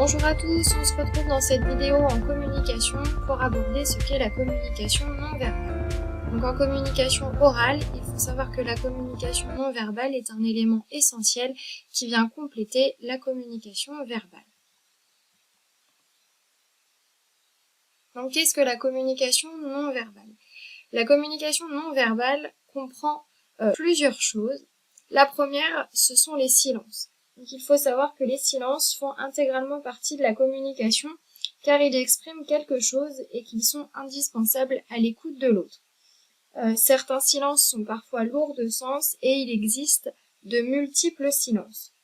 Bonjour à tous, on se retrouve dans cette vidéo en communication pour aborder ce qu'est la communication non verbale. Donc en communication orale, il faut savoir que la communication non verbale est un élément essentiel qui vient compléter la communication verbale. Donc qu'est-ce que la communication non verbale? La communication non verbale comprend plusieurs choses. La première, ce sont les silences. Donc il faut savoir que les silences font intégralement partie de la communication car ils expriment quelque chose et qu'ils sont indispensables à l'écoute de l'autre. Certains silences sont parfois lourds de sens et il existe de multiples silences.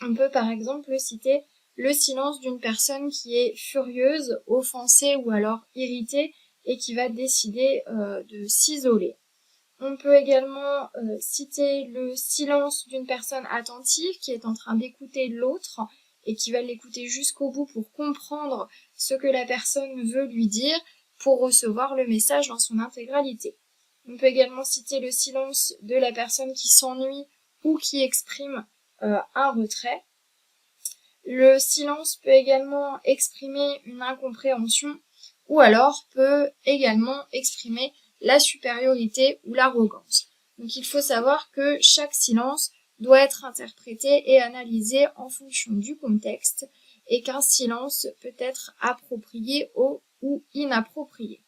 On peut par exemple citer le silence d'une personne qui est furieuse, offensée ou alors irritée et qui va décider de s'isoler. On peut également citer le silence d'une personne attentive qui est en train d'écouter l'autre et qui va l'écouter jusqu'au bout pour comprendre ce que la personne veut lui dire pour recevoir le message dans son intégralité. On peut également citer le silence de la personne qui s'ennuie ou qui exprime un retrait. Le silence peut également exprimer une incompréhension ou alors peut également exprimer la supériorité ou l'arrogance. Donc il faut savoir que chaque silence doit être interprété et analysé en fonction du contexte et qu'un silence peut être approprié ou inapproprié.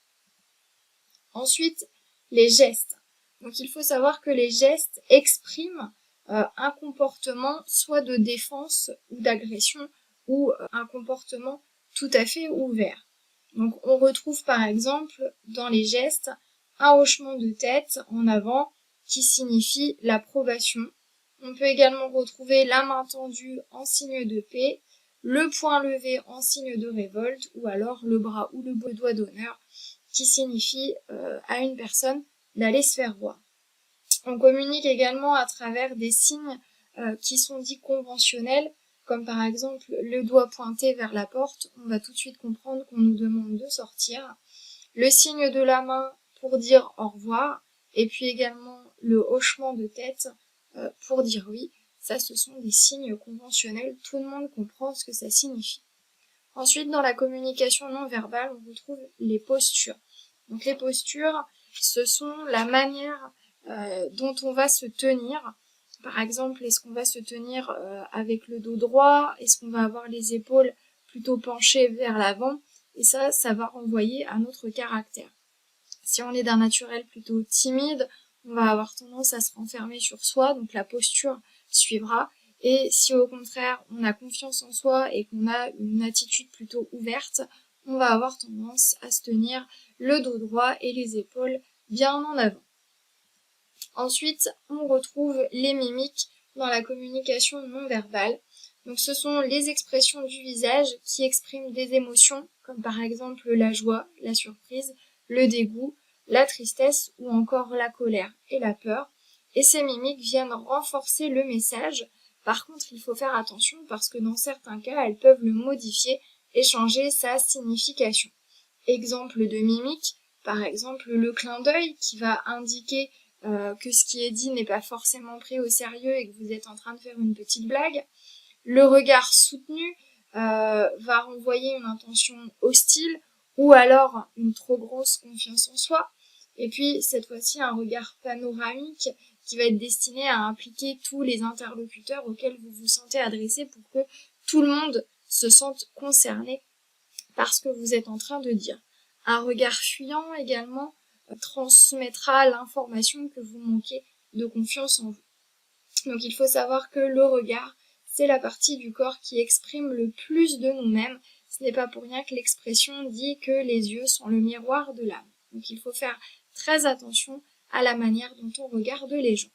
Ensuite, les gestes. Donc il faut savoir que les gestes expriment un comportement soit de défense ou d'agression ou un comportement tout à fait ouvert. Donc on retrouve par exemple dans les gestes un hochement de tête en avant qui signifie l'approbation. On peut également retrouver la main tendue en signe de paix, le poing levé en signe de révolte ou alors le bras ou le doigt d'honneur qui signifie à une personne d'aller se faire voir. On communique également à travers des signes qui sont dits conventionnels, comme par exemple le doigt pointé vers la porte, on va tout de suite comprendre qu'on nous demande de sortir. Le signe de la main pour dire au revoir, et puis également le hochement de tête pour dire oui. Ça, ce sont des signes conventionnels, tout le monde comprend ce que ça signifie. Ensuite, dans la communication non verbale, on retrouve les postures. Donc les postures, ce sont la manière dont on va se tenir. Par exemple, est-ce qu'on va se tenir avec le dos droit? Est-ce qu'on va avoir les épaules plutôt penchées vers l'avant? Et ça va renvoyer à notre caractère. Si on est d'un naturel plutôt timide, on va avoir tendance à se renfermer sur soi, donc la posture suivra. Et si au contraire, on a confiance en soi et qu'on a une attitude plutôt ouverte, on va avoir tendance à se tenir le dos droit et les épaules bien en avant. Ensuite, on retrouve les mimiques dans la communication non verbale. Donc ce sont les expressions du visage qui expriment des émotions, comme par exemple la joie, la surprise, le dégoût, la tristesse ou encore la colère et la peur. Et ces mimiques viennent renforcer le message. Par contre, il faut faire attention parce que dans certains cas, elles peuvent le modifier et changer sa signification. Exemple de mimique, par exemple le clin d'œil qui va indiquer que ce qui est dit n'est pas forcément pris au sérieux et que vous êtes en train de faire une petite blague. Le regard soutenu va renvoyer une intention hostile ou alors une trop grosse confiance en soi. Et puis cette fois-ci un regard panoramique qui va être destiné à impliquer tous les interlocuteurs auxquels vous vous sentez adressé pour que tout le monde se sente concerné par ce que vous êtes en train de dire. Un regard fuyant également transmettra l'information que vous manquez de confiance en vous. Donc il faut savoir que le regard, c'est la partie du corps qui exprime le plus de nous-mêmes. Ce n'est pas pour rien que l'expression dit que les yeux sont le miroir de l'âme. Donc il faut faire très attention à la manière dont on regarde les gens.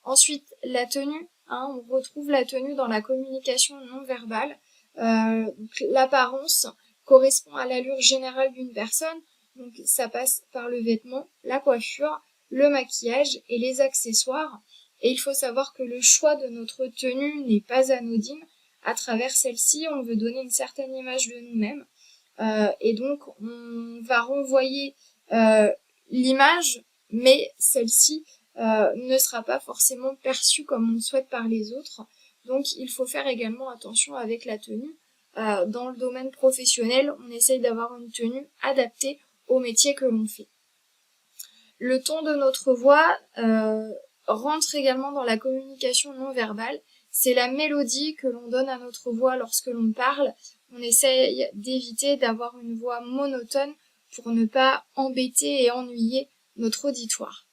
Ensuite, la tenue, on retrouve la tenue dans la communication non verbale. L'apparence correspond à l'allure générale d'une personne. Donc ça passe par le vêtement, la coiffure, le maquillage et les accessoires. Et il faut savoir que le choix de notre tenue n'est pas anodine. À travers celle-ci, on veut donner une certaine image de nous-mêmes. Et donc, on va renvoyer l'image, mais celle-ci ne sera pas forcément perçue comme on le souhaite par les autres. Donc, il faut faire également attention avec la tenue dans le domaine professionnel, on essaye d'avoir une tenue adaptée au métier que l'on fait. Le ton de notre voix rentre également dans la communication non verbale. C'est la mélodie que l'on donne à notre voix lorsque l'on parle. On essaye d'éviter d'avoir une voix monotone pour ne pas embêter et ennuyer notre auditoire.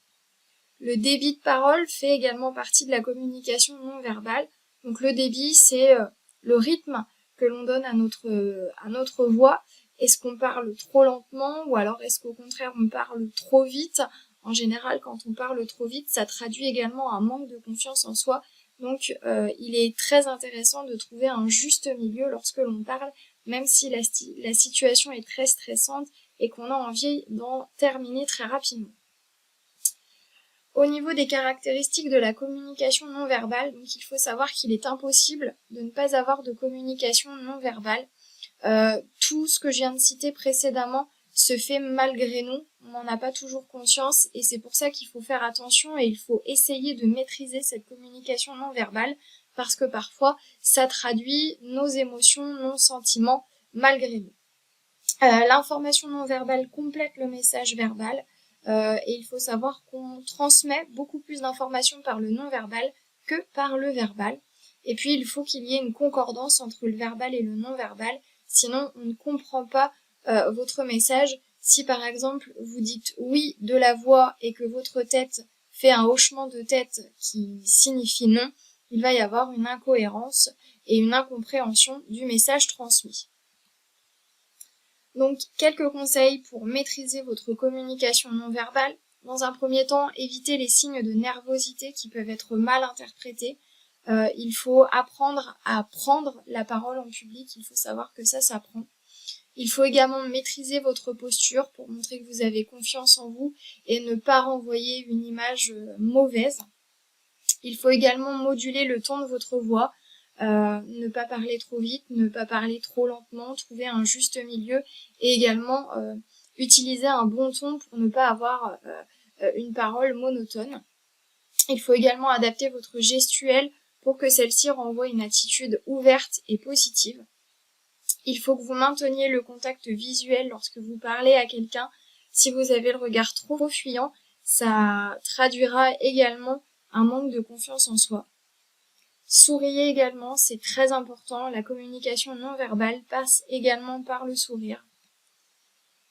Le débit de parole fait également partie de la communication non verbale. Donc le débit, c'est le rythme que l'on donne à notre voix. Est-ce qu'on parle trop lentement ou alors est-ce qu'au contraire on parle trop vite? En général, quand on parle trop vite, ça traduit également un manque de confiance en soi. Donc il est très intéressant de trouver un juste milieu lorsque l'on parle, même si la situation est très stressante et qu'on a envie d'en terminer très rapidement. Au niveau des caractéristiques de la communication non verbale, donc il faut savoir qu'il est impossible de ne pas avoir de communication non verbale. Tout ce que je viens de citer précédemment se fait malgré nous, on n'en a pas toujours conscience et c'est pour ça qu'il faut faire attention et il faut essayer de maîtriser cette communication non verbale parce que parfois ça traduit nos émotions, nos sentiments malgré nous. L'information non verbale complète le message verbal. Et il faut savoir qu'on transmet beaucoup plus d'informations par le non-verbal que par le verbal. Et puis, il faut qu'il y ait une concordance entre le verbal et le non-verbal, sinon on ne comprend pas votre message. Si par exemple, vous dites oui de la voix et que votre tête fait un hochement de tête qui signifie non, il va y avoir une incohérence et une incompréhension du message transmis. Donc, quelques conseils pour maîtriser votre communication non verbale. Dans un premier temps, évitez les signes de nervosité qui peuvent être mal interprétés. Il faut apprendre à prendre la parole en public. Il faut savoir que ça s'apprend. Il faut également maîtriser votre posture pour montrer que vous avez confiance en vous et ne pas renvoyer une image mauvaise. Il faut également moduler le ton de votre voix. Ne pas parler trop vite, ne pas parler trop lentement, trouver un juste milieu et également utiliser un bon ton pour ne pas avoir une parole monotone. Il faut également adapter votre gestuelle pour que celle-ci renvoie une attitude ouverte et positive. Il faut que vous mainteniez le contact visuel lorsque vous parlez à quelqu'un. Si vous avez le regard trop fuyant, ça traduira également un manque de confiance en soi. Souriez également, c'est très important. La communication non verbale passe également par le sourire.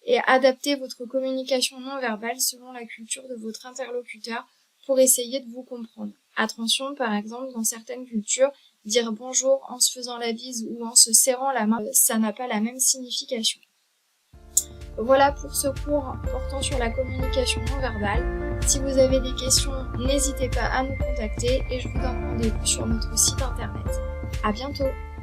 Et adaptez votre communication non verbale selon la culture de votre interlocuteur pour essayer de vous comprendre. Attention, par exemple, dans certaines cultures, dire bonjour en se faisant la bise ou en se serrant la main, ça n'a pas la même signification. Voilà pour ce cours portant sur la communication non verbale. Si vous avez des questions, n'hésitez pas à nous contacter et je vous donne rendez-vous sur notre site internet. À bientôt!